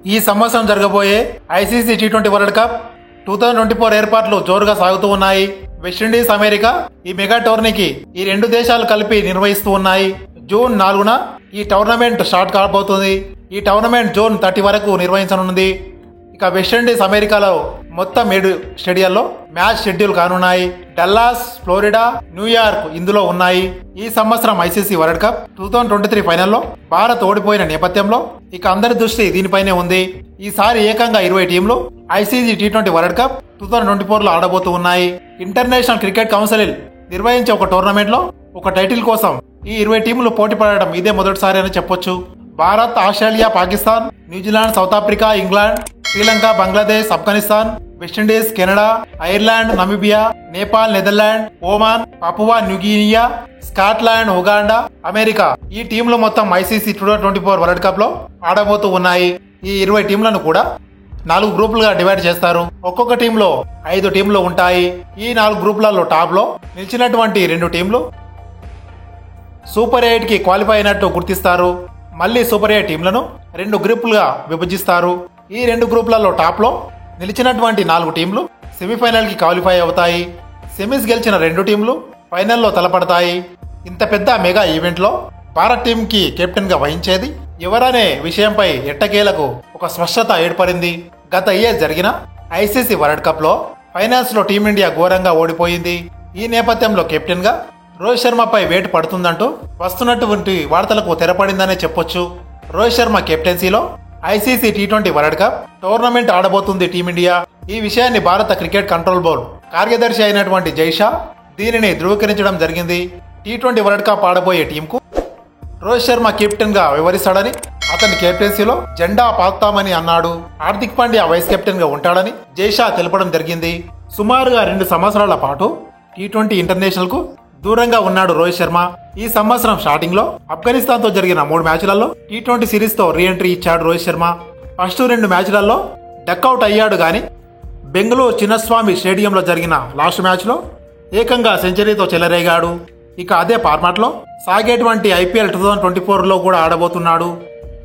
ఈ సంవత్సరం జరగబోయే ఐసీసీ టీ20 వరల్డ్ కప్ 2024 ఏర్పాట్లు జోరుగా సాగుతూ ఉన్నాయి. వెస్టిండీస్, అమెరికా ఈ మెగా టోర్నీకి ఈ రెండు దేశాలు కలిపి నిర్వహిస్తూ ఉన్నాయి. జూన్ 4న ఈ టోర్నమెంట్ స్టార్ట్ కాబోతుంది. ఈ టోర్నమెంట్ జూన్ 30 వరకు నిర్వహించనుంది. ఇక వెస్టిండీస్, అమెరికాలో మొత్తం 7 స్టేడియాల్లో మ్యాచ్ షెడ్యూల్ కానున్నాయి. డల్లాస్, ఫ్లోరిడా, న్యూయార్క్ ఇందులో ఉన్నాయి. ఈ సంవత్సరం ఐసీసీ వరల్డ్ కప్ 2023 ఫైనల్లో భారత్ ఓడిపోయిన నేపథ్యంలో ఇక అందరి దృష్టి దీనిపైనే ఉంది. ఈసారి ఏకంగా 20 టీంలు ఐసీసీ టీ20 వరల్డ్ కప్ 2024లో ఆడబోతూ ఉన్నాయి. ఇంటర్నేషనల్ క్రికెట్ కౌన్సిల్ నిర్వహించే ఒక టోర్నమెంట్ లో ఒక టైటిల్ కోసం ఈ 20 టీంలు పోటీ పడడం ఇదే మొదటిసారి అని చెప్పొచ్చు. Bharat, Australia, Pakistan, New Zealand, south Africa, England, Sri Lanka, Bangladesh, Afghanistan, West Indies, Canada, Ireland, Namibia, Nepal, Netherland, Oman, Papua New Guinea, Scotland, Uganda, America ఈ టీంలు మొత్తం ఐసీసీ 2024 వరల్డ్ కప్ లో ఆడబోతూ ఉన్నాయి. ఈ 20 టీంలను కూడా 4 గ్రూపులుగా డివైడ్ చేస్తారు. ఒక్కొక్క టీంలో 5 టీంలు ఉంటాయి. ఈ 4 గ్రూపులలో టాప్ లో నిలిచినటువంటి 2 టీంలు సూపర్ 8 కి క్వాలిఫై అయినట్టు గుర్తిస్తారు. మళ్ళీ సూపర్ 8 టీంలను 2 గ్రూపులుగా విభజిస్తారు. ఈ 2 గ్రూపులలో టాప్ లో నిలిచినటువంటి 4 టీంలు సెమీఫైనల్ కి క్వాలిఫై అవుతాయి. సెమీస్ గెలిచిన 2 టీంలు ఫైనల్లో తలపడతాయి. ఇంత పెద్ద మెగా ఈవెంట్ లో భారత్ టీం కి కెప్టెన్ గా వహించేది ఎవరనే విషయంపై ఎట్టకేలకు ఒక స్పష్టత ఏర్పడింది. గత ఇయర్ జరిగిన ఐసీసీ వరల్డ్ కప్ లో ఫైనల్స్ లో టీమిండియా ఘోరంగా ఓడిపోయింది. ఈ నేపథ్యంలో కెప్టెన్ గా రోహిత్ శర్మపై వేటు పడుతుందంటూ వస్తున్నటువంటి వార్తలకు తెరపడిందనే చెప్పొచ్చు. రోహిత్ శర్మ కెప్టెన్సీలో ఐసీసీ టీ20 వరల్డ్ కప్ టోర్నమెంట్ ఆడబోతుంది టీమిండియా. ఈ విషయాన్ని భారత క్రికెట్ కంట్రోల్ బోర్డు కార్యదర్శి అయినటువంటి జైషా దీనిని ధృవీకరించడం జరిగింది. టీ20 వరల్డ్ కప్ ఆడబోయే టీంకు రోహిత్ శర్మ కెప్టెన్ గా వ్యవహరిస్తాడని, అతని కెప్టెన్సీలో జెండా పాతామని అన్నాడు. హార్దిక్ పాండ్యా వైస్ కెప్టెన్ గా ఉంటాడని జైషా తెలపడం జరిగింది. సుమారుగా 2 సంవత్సరాల పాటు టీ20 ఇంటర్నేషనల్ కు దూరంగా ఉన్నాడు రోహిత్ శర్మ. ఈ సంవత్సరం స్టార్టింగ్ లో ఆఫ్ఘనిస్తాన్ తో జరిగిన 3 మ్యాచ్లలో టీ20 సిరీస్ తో రీ ఎంట్రీ ఇచ్చాడు రోహిత్ శర్మ. ఫస్ట్ 2 మ్యాచ్లలో డక్అవుట్ అయ్యాడు గాని బెంగళూరు చిన్నస్వామి స్టేడియంలో జరిగిన లాస్ట్ మ్యాచ్ లో ఏకంగా సెంచరీతో చెలరేగాడు. ఇక అదే ఫార్మాట్ లో సాగేటువంటి ఐపీఎల్ 2024 లో కూడా ఆడబోతున్నాడు.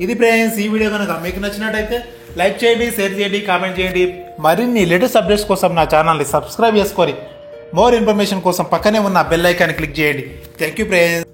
ఇది ఫ్రెండ్స్, ఈ వీడియో కనుక మీకు నచ్చినట్టయితే లైక్ చేయండి, షేర్ చేయండి, కామెంట్ చేయండి. మరిన్ని లేటెస్ట్ అప్డేట్స్ కోసం నా ఛానల్ ని సబ్స్క్రైబ్ చేసుకొని మోర్ ఇన్ఫర్మేషన్ కోసం పక్కనే ఉన్న బెల్ ఐకాన్ క్లిక్ చేయండి. Thank you friends.